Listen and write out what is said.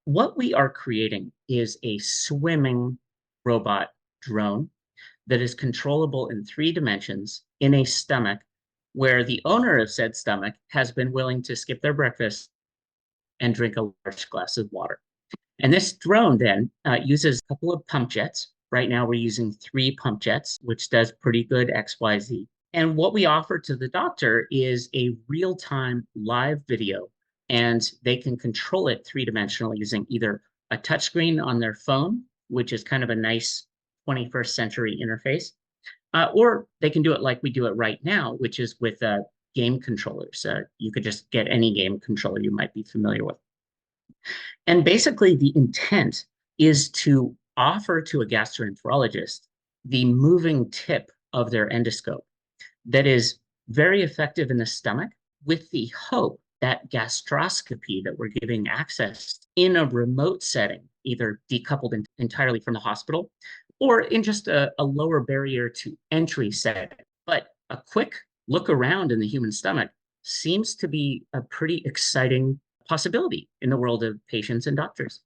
What we are creating is a swimming robot drone that is controllable in 3 dimensions in a stomach where the owner of said stomach has been willing to skip their breakfast and drink a large glass of water. And this drone then uses a couple of pump jets. Right now, we're using 3 pump jets, which does pretty good XYZ. And what we offer to the doctor is a real time live video, and they can control it 3 dimensionally using either a touchscreen on their phone, which is kind of a nice 21st century interface, or they can do it like we do it right now, which is with game controllers. You could just get any game controller you might be familiar with. And basically, the intent is to offer to a gastroenterologist the moving tip of their endoscope that is very effective in the stomach with the hope that gastroscopy that we're giving access in a remote setting, either decoupled entirely from the hospital or in just a lower barrier to entry setting. But a quick look around in the human stomach seems to be a pretty exciting possibility in the world of patients and doctors.